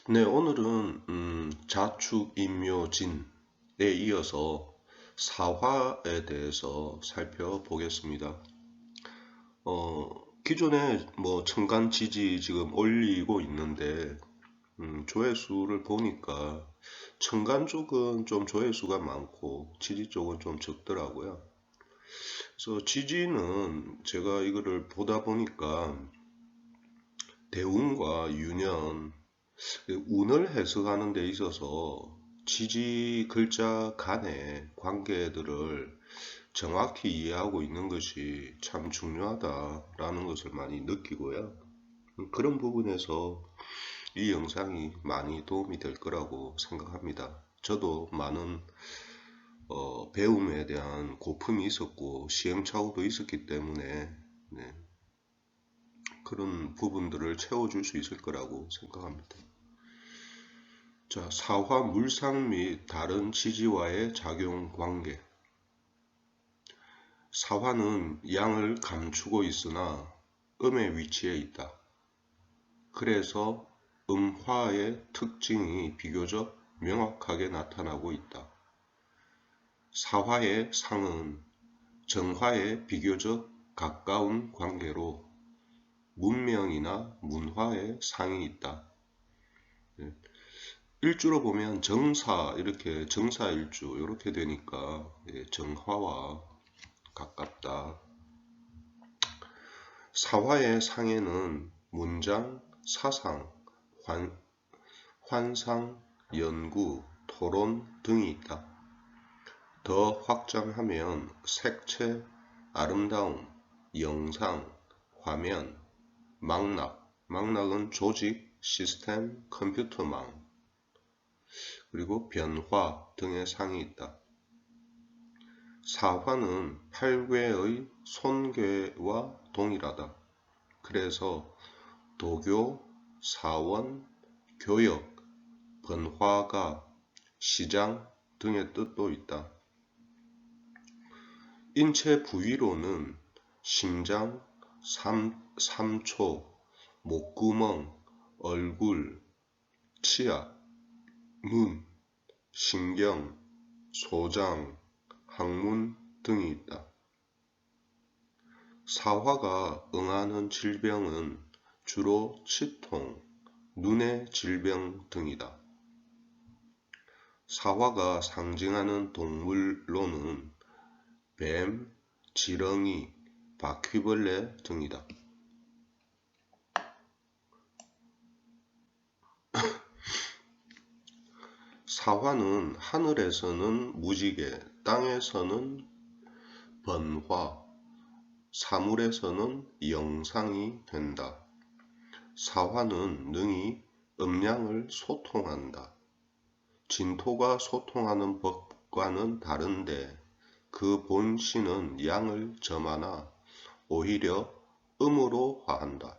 네, 오늘은 자축인묘진에 이어서 사화에 대해서 살펴보겠습니다. 기존에 청간지지 지금 올리고 있는데 조회수를 보니까 청간 쪽은 좀 조회수가 많고 지지 쪽은 좀 적더라고요. 그래서 지지는 제가 이거를 보다 보니까 대운과 유년, 운을 해석하는 데 있어서 지지 글자 간의 관계들을 정확히 이해하고 있는 것이 참 중요하다라는 것을 많이 느끼고요. 그런 부분에서 이 영상이 많이 도움이 될 거라고 생각합니다. 저도 많은 배움에 대한 고품이 있었고 시행착오도 있었기 때문에 네, 그런 부분들을 채워줄 수 있을 거라고 생각합니다. 자, 사화 물상 및 다른 지지와의 작용 관계. 사화는 양을 감추고 있으나 음의 위치에 있다. 그래서 음화의 특징이 비교적 명확하게 나타나고 있다. 사화의 상은 정화에 비교적 가까운 관계로 문명이나 문화의 상이 있다. 일주로 보면 정사 이렇게 정사일주 이렇게 되니까 정화와 가깝다. 사화의 상에는 문장, 사상, 환상, 연구, 토론 등이 있다. 더 확장하면 색채, 아름다움, 영상, 화면, 망락은 조직, 시스템, 컴퓨터망, 그리고 변화 등의 상이 있다. 사화는 팔괘의 손괴와 동일하다. 그래서 도교, 사원, 교역, 번화가, 시장 등의 뜻도 있다. 인체 부위로는 심장, 삼초, 목구멍, 얼굴, 치아, 눈, 신경, 소장, 항문 등이 있다. 사화가 응하는 질병은 주로 치통, 눈의 질병 등이다. 사화가 상징하는 동물로는 뱀, 지렁이, 바퀴벌레 등이다. 사화는 하늘에서는 무지개, 땅에서는 번화, 사물에서는 영상이 된다. 사화는 능히 음양을 소통한다. 진토가 소통하는 법과는 다른데 그 본신은 양을 점하나 오히려 음으로 화한다.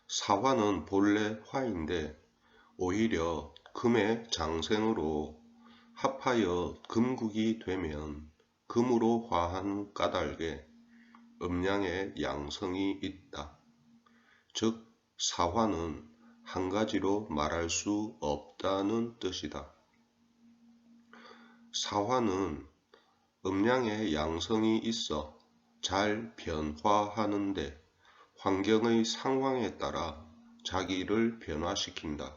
사화는 본래 화인데 오히려 금의 장생으로 합하여 금국이 되면 금으로 화한 까닭에 음양의 양성이 있다. 즉 사화는 한 가지로 말할 수 없다는 뜻이다. 사화는 음양의 양성이 있어 잘 변화하는데 환경의 상황에 따라 자기를 변화시킨다.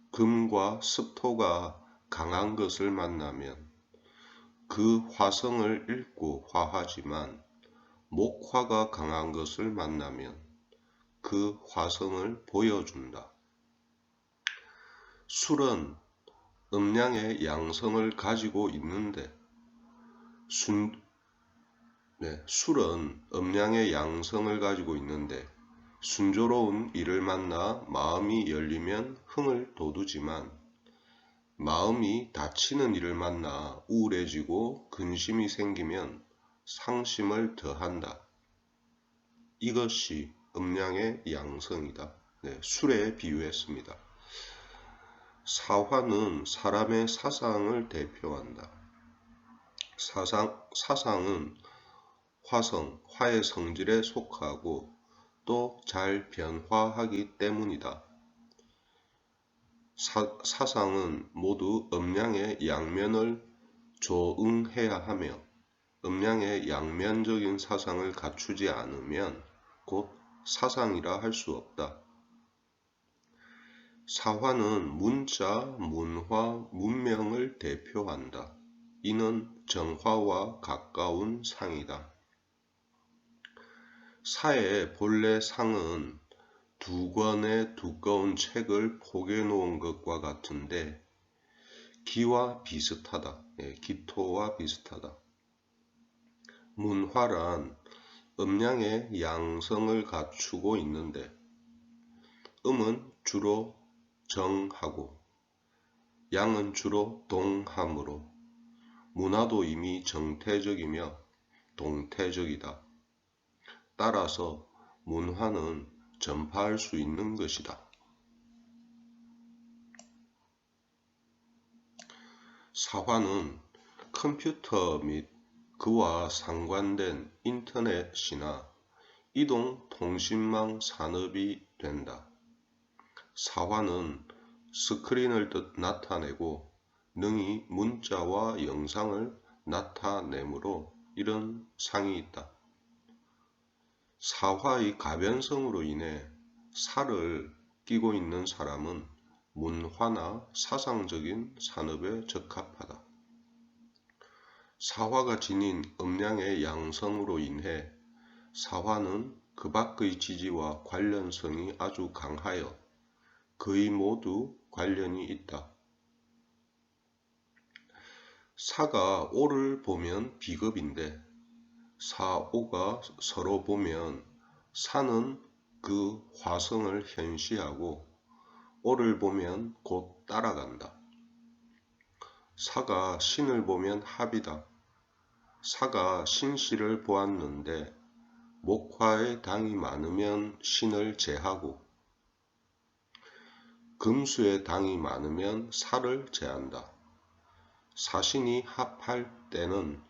금과 습토가 강한 것을 만나면 그 화성을 잃고 화하지만 목화가 강한 것을 만나면 그 화성을 보여준다. 술은 음양의 양성을 가지고 있는데 술은 음양의 양성을 가지고 있는데 순조로운 이를 만나 마음이 열리면 흥을 돋우지만 마음이 닫히는 이를 만나 우울해지고 근심이 생기면 상심을 더한다. 이것이 음양의 양성이다. 술에 비유했습니다. 사화는 사람의 사상을 대표한다. 사상은 화의 성질에 속하고 또 잘 변화하기 때문이다. 사상은 모두 음양의 양면을 조응해야 하며 음양의 양면적인 사상을 갖추지 않으면 곧 사상이라 할 수 없다. 사화는 문자, 문화, 문명을 대표한다. 이는 정화와 가까운 상이다. 사의 본래 상은 두 권의 두꺼운 책을 포개 놓은 것과 같은데 기와 비슷하다. 기토와 비슷하다. 문화란 음양의 양성을 갖추고 있는데 음은 주로 정하고 양은 주로 동하므로 문화도 이미 정태적이며 동태적이다. 따라서 문화는 전파할 수 있는 것이다. 사화는 컴퓨터 및 그와 상관된 인터넷이나 이동통신망 산업이 된다. 사화는 스크린을 나타내고 능히 문자와 영상을 나타내므로 이런 상이 있다. 사화의 가변성으로 인해 살을 끼고 있는 사람은 문화나 사상적인 산업에 적합하다. 사화가 지닌 음양의 양성으로 인해 사화는 그 밖의 지지와 관련성이 아주 강하여 거의 모두 관련이 있다. 사가 오를 보면 비겁인데 사오가 서로 보면 사는 그 화성을 현시하고 오를 보면 곧 따라간다. 사가 신을 보면 합이다. 사가 신씨를 보았는데 목화에 당이 많으면 신을 제하고 금수에 당이 많으면 사를 제한다. 사신이 합할 때는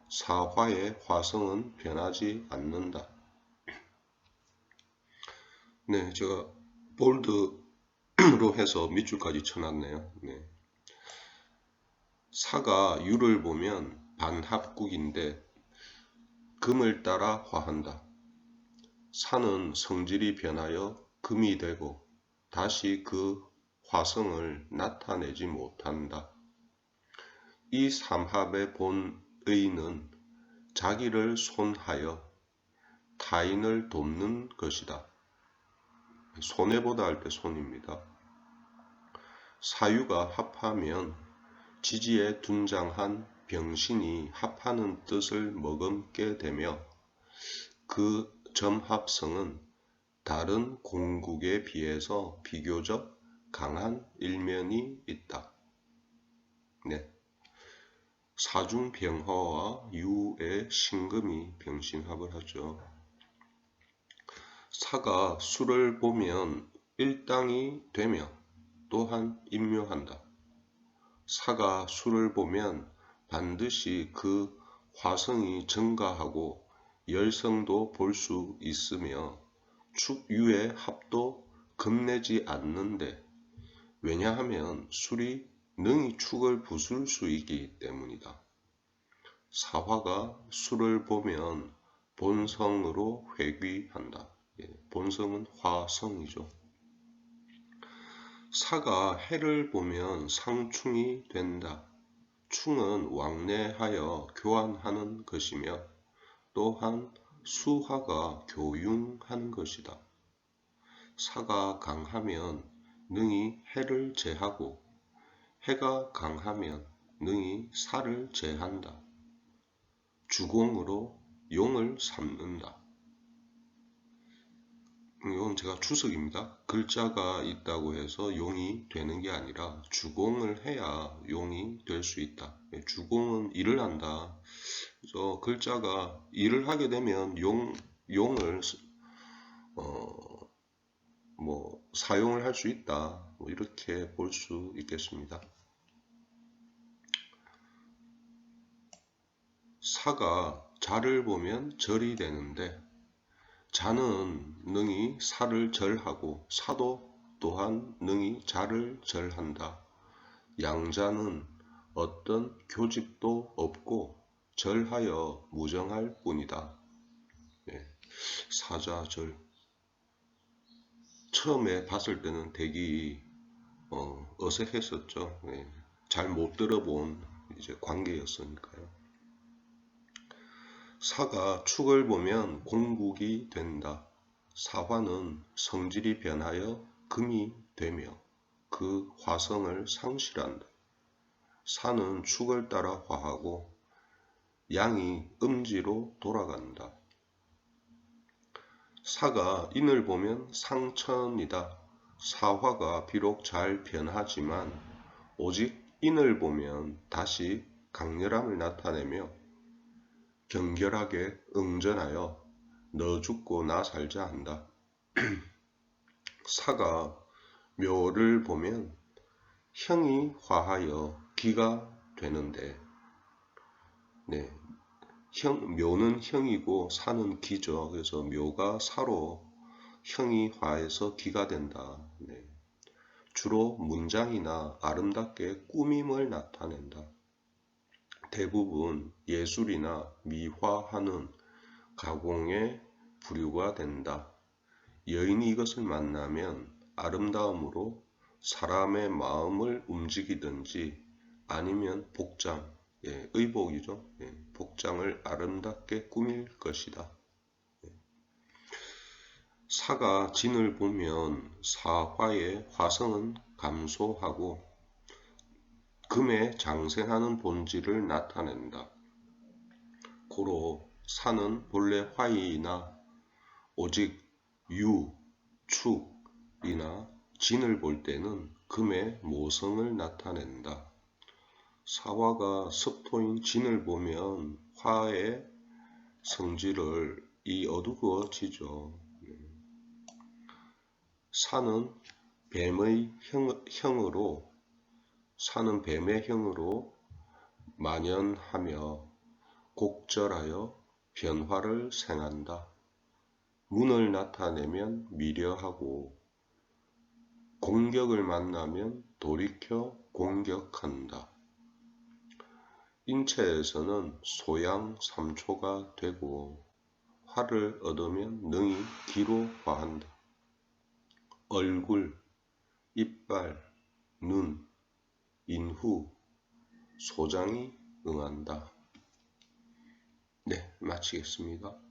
사화의 화성은 변하지 않는다. 네, 제가 볼드로 해서 밑줄까지 쳐놨네요. 네. 사가 유를 보면 반합국인데 금을 따라 화한다. 사는 성질이 변하여 금이 되고 다시 그 화성을 나타내지 못한다. 이 삼합의 본의는 자기를 손하여 타인을 돕는 것이다. 손해보다 할 때 손입니다. 사유가 합하면 지지에 둔장한 병신이 합하는 뜻을 머금게 되며 그 점합성은 다른 공국에 비해서 비교적 강한 일면이 있다. 네. 사중병화와 유의 신금이 병신합을 하죠. 사가 수를 보면 일당이 되며 또한 임묘한다. 사가 수를 보면 반드시 그 화성이 증가하고 열성도 볼 수 있으며 축유의 합도 겁내지 않는데 왜냐하면 술이 능히 축을 부술 수 있기 때문이다. 사화가 술을 보면 본성으로 회귀한다. 본성은 화성이죠. 사가 해를 보면 상충이 된다. 충은 왕래하여 교환하는 것이며 또한 수화가 교융하는 것이다. 사가 강하면 능히 해를 제하고 해가 강하면 능히 사를 제한다. 주공으로 용을 삼는다. 이건 제가 추석입니다. 글자가 있다고 해서 용이 되는 게 아니라 주공을 해야 용이 될 수 있다. 주공은 일을 한다. 그래서 글자가 일을 하게 되면 용을 사용을 할 수 있다. 이렇게 볼 수 있겠습니다. 사가 자를 보면 절이 되는데 자는 능히 사를 절하고 사도 또한 능히 자를 절한다. 양자는 어떤 교집도 없고 절하여 무정할 뿐이다. 네, 사자절. 처음에 봤을 때는 되게 어색했었죠. 네, 잘 못 들어본 이제 관계였으니까요. 사가 축을 보면 공국이 된다. 사화는 성질이 변하여 금이 되며 그 화성을 상실한다. 사는 축을 따라 화하고 양이 음지로 돌아간다. 사가 인을 보면 상천이다. 사화가 비록 잘 변하지만 오직 인을 보면 다시 강렬함을 나타내며 경결하게 응전하여 너 죽고 나 살자 한다. 사가 묘를 보면 형이 화하여 기가 되는데, 네, 묘는 형이고 사는 기죠. 그래서 묘가 사로 형이 화해서 기가 된다. 네. 주로 문장이나 아름답게 꾸밈을 나타낸다. 대부분 예술이나 미화하는 가공의 부류가 된다. 여인이 이것을 만나면 아름다움으로 사람의 마음을 움직이든지 아니면 복장, 의복이죠. 복장을 아름답게 꾸밀 것이다. 사가 진을 보면 사화의 화성은 감소하고 금에 장생하는 본질을 나타낸다. 고로 사는 본래 화이나 오직 유, 축이나 진을 볼 때는 금의 모성을 나타낸다. 사화가 습토인 진을 보면 화의 성질이 어두워지죠. 사는 뱀의 형으로 만연하며 곡절하여 변화를 생한다. 문을 나타내면 미려하고 공격을 만나면 돌이켜 공격한다. 인체에서는 소양 3초가 되고 화를 얻으면 능히 기로 화한다. 얼굴, 이빨, 눈, 인후, 소장이 응한다. 네, 마치겠습니다.